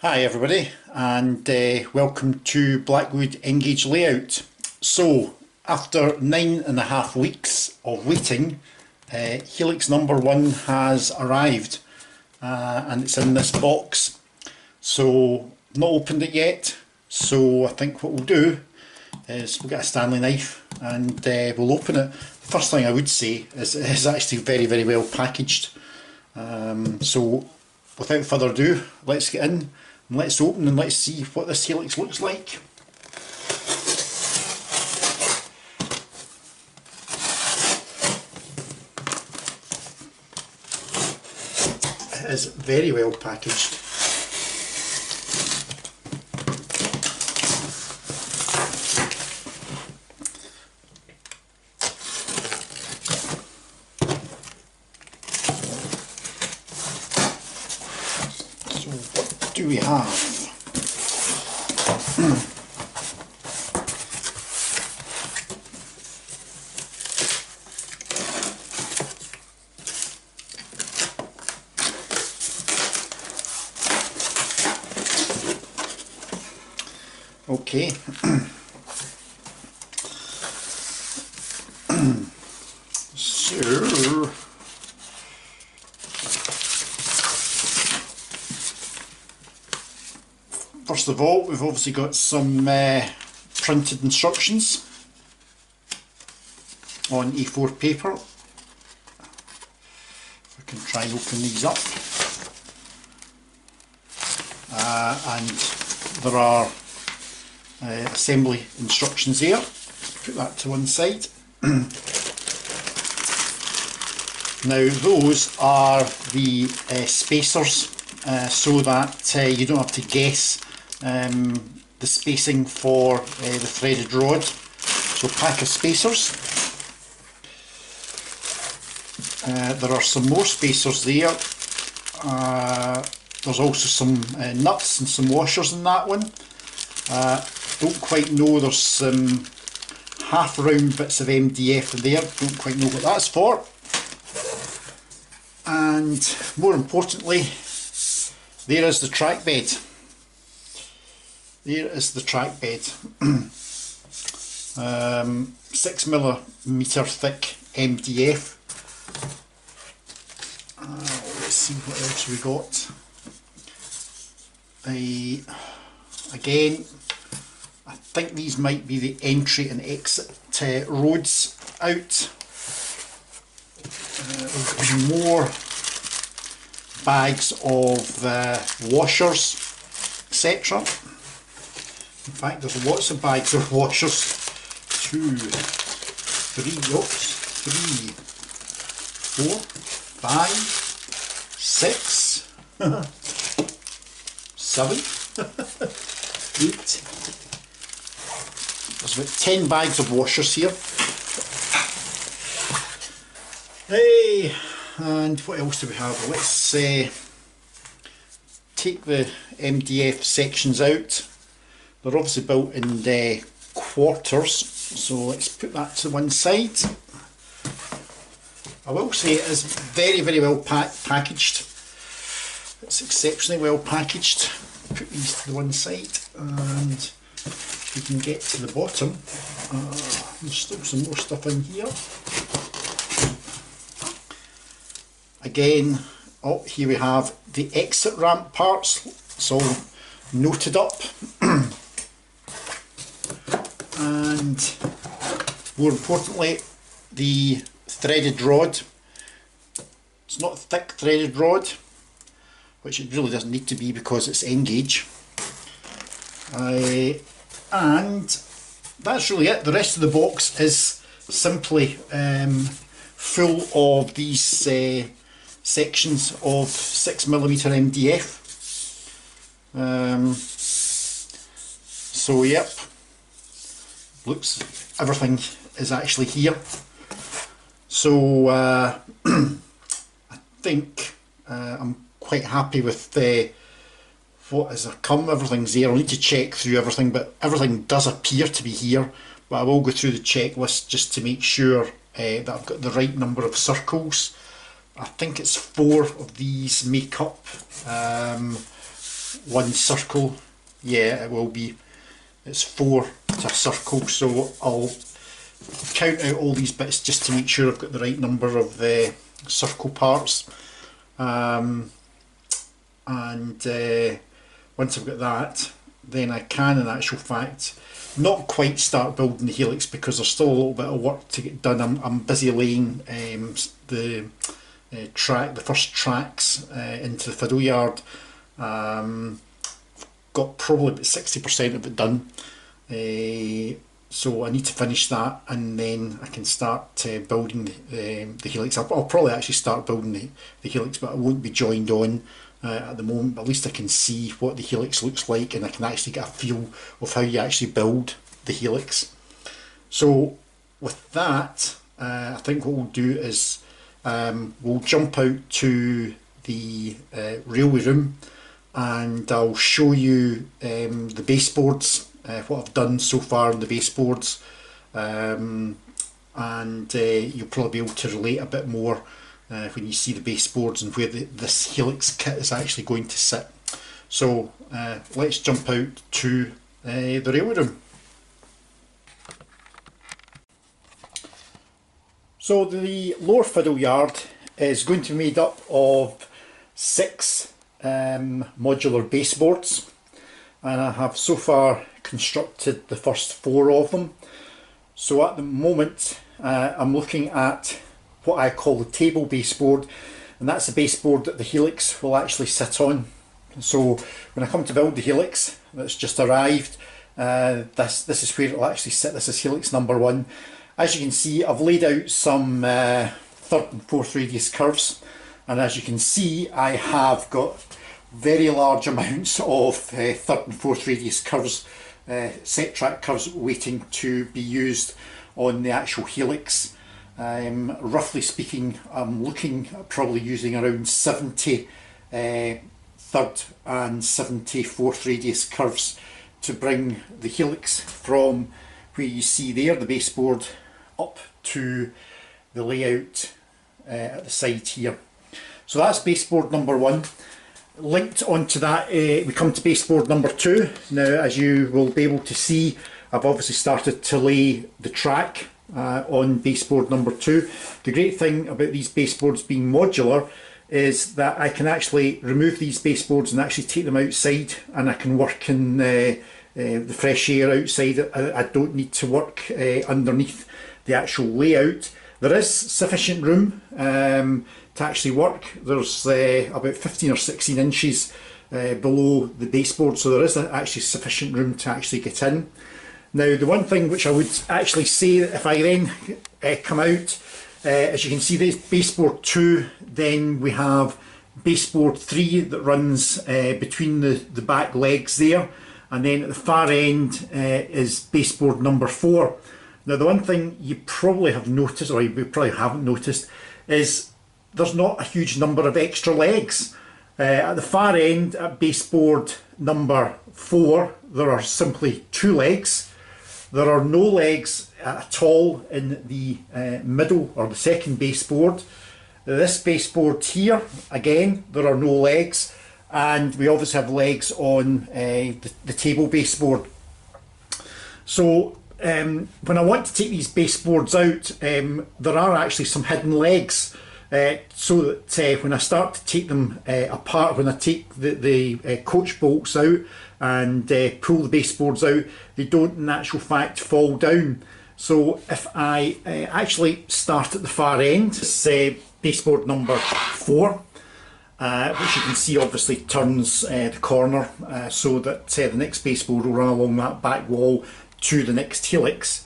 Hi everybody, and welcome to Blackwood Engage Layout. So, after 9.5 weeks of waiting, Helix number 1 has arrived, and it's in this box. So, not opened it yet, so I think what we'll do is we'll get a Stanley knife and we'll open it. The first thing I would say is it is actually very well packaged. So, without further ado, let's get in. Let's open and let's see what this Helix looks like. It is very well packaged. So what do we have? Okay. So first of all, we've obviously got some printed instructions on A4 paper. If I can try and open these up. And there are assembly instructions here. Put that to one side. Now those are the spacers, so that you don't have to guess the spacing for the threaded rod. So pack of spacers. There are some more spacers there. There's also some nuts and some washers in that one. Don't quite know, there's some half round bits of MDF in there, don't quite know what that's for. And more importantly, there is the track bed. There is the track bed. 6mm thick MDF. Let's see what else we got. Again, I think these might be the entry and exit roads out. There's more bags of washers, etc. In fact, there's lots of bags of washers. 2, 3, 4, 5, 6, 7, 8. There's about 10 bags of washers here. Hey, and what else do we have? Let's take the MDF sections out. They're obviously built in quarters, so let's put that to one side. I will say it is very well packaged. It's exceptionally well packaged. Put these to the one side, and we can get to the bottom. There's still some more stuff in here. Again, oh, here we have the exit ramp parts. It's all noted up. And more importantly, the threaded rod. It's not a thick threaded rod, which it really doesn't need to be because it's N-gauge. And that's really it. The rest of the box is simply full of these sections of 6mm MDF. So yep, looks, everything is actually here. So I think I'm quite happy with what has come. Everything's there. I'll need to check through everything, but everything does appear to be here. But I will go through the checklist just to make sure that I've got the right number of circles. I think it's 4 of these make up one circle. Yeah, it will be. It's 4 to a circle, so I'll count out all these bits just to make sure I've got the right number of circle parts. And once I've got that, then I can, in actual fact, not quite start building the Helix because there's still a little bit of work to get done. I'm busy laying the first tracks into the fiddle yard. Got probably about 60% of it done, so I need to finish that, and then I can start building the Helix. I'll probably actually start building the Helix, but I won't be joined on at the moment. But at least I can see what the Helix looks like, and I can actually get a feel of how you actually build the Helix. So with that, I think what we'll do is we'll jump out to the railway room, and I'll show you the baseboards, what I've done so far on the baseboards, and you'll probably be able to relate a bit more when you see the baseboards and where this Helix kit is actually going to sit. So let's jump out to the railway room. So the lower fiddle yard is going to be made up of 6 modular baseboards, and I have so far constructed the first 4 of them. So at the moment I'm looking at what I call the table baseboard, and that's the baseboard that the Helix will actually sit on. So when I come to build the Helix that's just arrived, this is where it will actually sit. This is Helix number 1. As you can see, I've laid out some 3rd and 4th radius curves, and as you can see, I have got very large amounts of 3rd and 4th radius curves, set track curves, waiting to be used on the actual Helix. Roughly speaking, I'm looking at probably using around 70 3rd and 70 4th radius curves to bring the Helix from where you see there, the baseboard, up to the layout at the side here. So that's baseboard number 1. Linked onto that, we come to baseboard number 2. Now, as you will be able to see, I've obviously started to lay the track on baseboard number 2. The great thing about these baseboards being modular is that I can actually remove these baseboards and actually take them outside, and I can work in the fresh air outside. I don't need to work underneath the actual layout. There is sufficient room to actually work. There's about 15 or 16 inches below the baseboard, so there is actually sufficient room to actually get in. Now, the one thing which I would actually say, that if I then come out, as you can see, there's baseboard 2, then we have baseboard 3 that runs between the back legs there, and then at the far end is baseboard number 4. Now, the one thing you probably have noticed, or you probably haven't noticed, is there's not a huge number of extra legs. At the far end, at baseboard number 4, there are simply 2 legs. There are no legs at all in the middle or the second baseboard. This baseboard here, again, there are no legs, and we obviously have legs on the table baseboard. So when I want to take these baseboards out, there are actually some hidden legs, so that when I start to take them apart, when I take the coach bolts out and pull the baseboards out, they don't in actual fact fall down. So if I actually start at the far end, this baseboard number 4, which you can see obviously turns the corner so that the next baseboard will run along that back wall to the next Helix.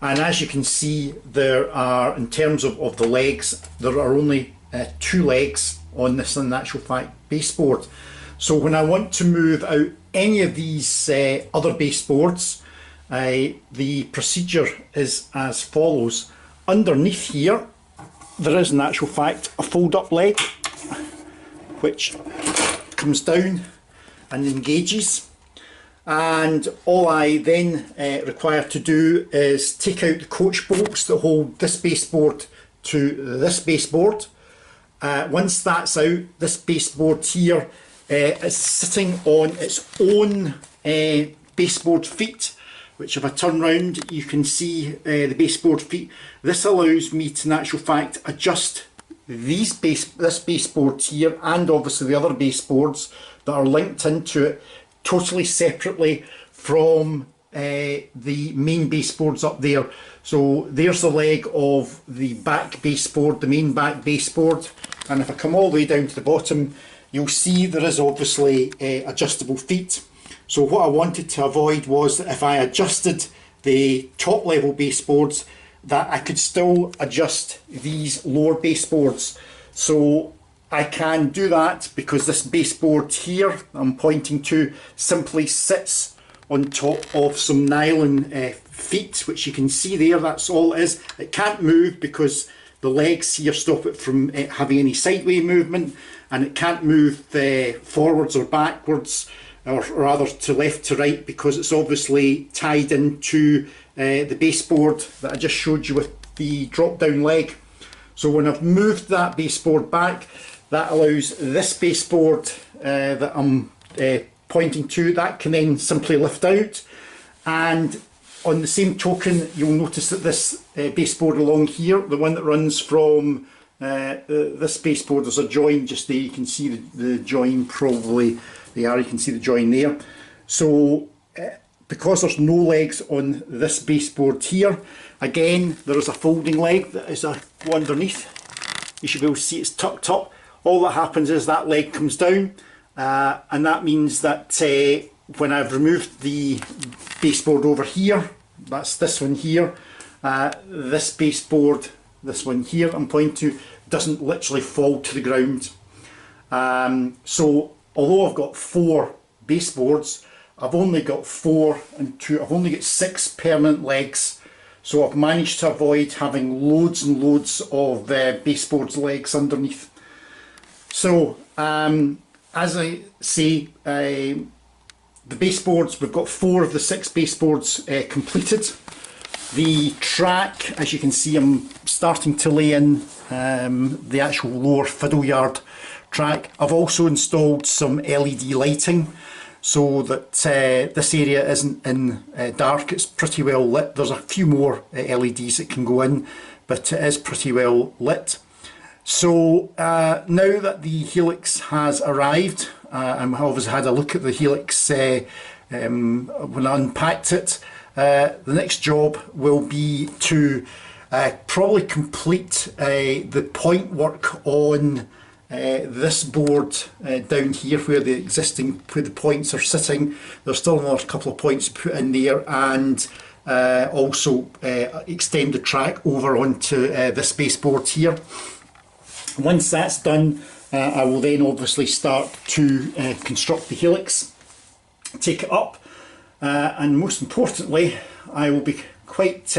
And as you can see, there are, in terms of the legs, there are only 2 legs on this in actual fact baseboard. So when I want to move out any of these other baseboards, the procedure is as follows. Underneath here, there is in actual fact a fold-up leg which comes down and engages, and all I then require to do is take out the coach bolts that hold this baseboard to this baseboard. Once that's out, this baseboard here is sitting on its own baseboard feet, which if I turn round you can see the baseboard feet. This allows me to, in actual fact, adjust this baseboard here and obviously the other baseboards that are linked into it totally separately from the main baseboards up there. So there's the leg of the back baseboard, the main back baseboard, and if I come all the way down to the bottom you'll see there is obviously adjustable feet. So what I wanted to avoid was that if I adjusted the top level baseboards that I could still adjust these lower baseboards. So I can do that because this baseboard here I'm pointing to simply sits on top of some nylon feet, which you can see there. That's all it is. It can't move because the legs here stop it from having any sideway movement, and it can't move forwards or backwards, or rather to left to right, because it's obviously tied into the baseboard that I just showed you with the drop down leg. So when I've moved that baseboard back, that allows this baseboard that I'm pointing to, that can then simply lift out. And on the same token, you'll notice that this baseboard along here, the one that runs from this baseboard, there's a join just there. You can see the join probably there, you can see the join there. So because there's no legs on this baseboard here, again there is a folding leg that is a go underneath. You should be able to see it's tucked up. All that happens is that leg comes down, and that means that when I've removed the baseboard over here, that's this one here, this baseboard, this one here I'm pointing to, doesn't literally fall to the ground. So although I've got 4 baseboards, I've only got 4 and 2, I've only got 6 permanent legs. So I've managed to avoid having loads and loads of baseboards legs underneath. So as I say, the baseboards, we've got 4 of the 6 baseboards completed. The track, as you can see, I'm starting to lay in the actual lower fiddle yard track. I've also installed some LED lighting so that this area isn't in dark, it's pretty well lit. There's a few more LEDs that can go in, but it is pretty well lit. So now that the Helix has arrived, and I've obviously had a look at the Helix when I unpacked it, the next job will be to probably complete the point work on this board down here where the points are sitting. There's still another couple of points to put in there, and also extend the track over onto this baseboard here. Once that's done, I will then obviously start to construct the Helix, take it up, and most importantly I will be quite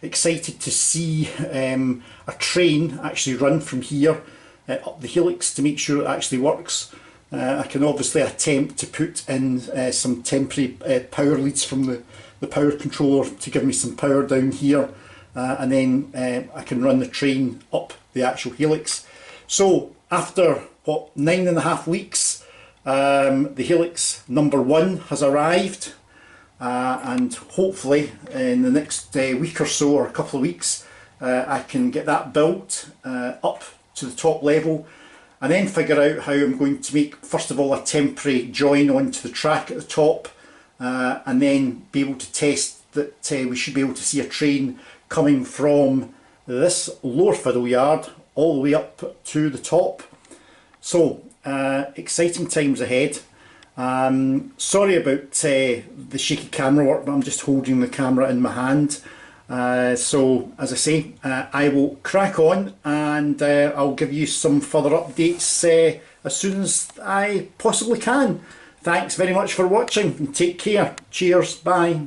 excited to see a train actually run from here up the Helix to make sure it actually works. I can obviously attempt to put in some temporary power leads from the power controller to give me some power down here, and then I can run the train up the actual Helix. So after what, 9.5 weeks, the Helix number 1 has arrived, and hopefully in the next week or so, or a couple of weeks, I can get that built up to the top level, and then figure out how I'm going to make, first of all, a temporary join onto the track at the top, and then be able to test that we should be able to see a train coming from this lower fiddle yard all the way up to the top. So exciting times ahead. Sorry about the shaky camera work, but I'm just holding the camera in my hand. So as I say, I will crack on, and I'll give you some further updates as soon as I possibly can. Thanks very much for watching, and take care. Cheers, bye.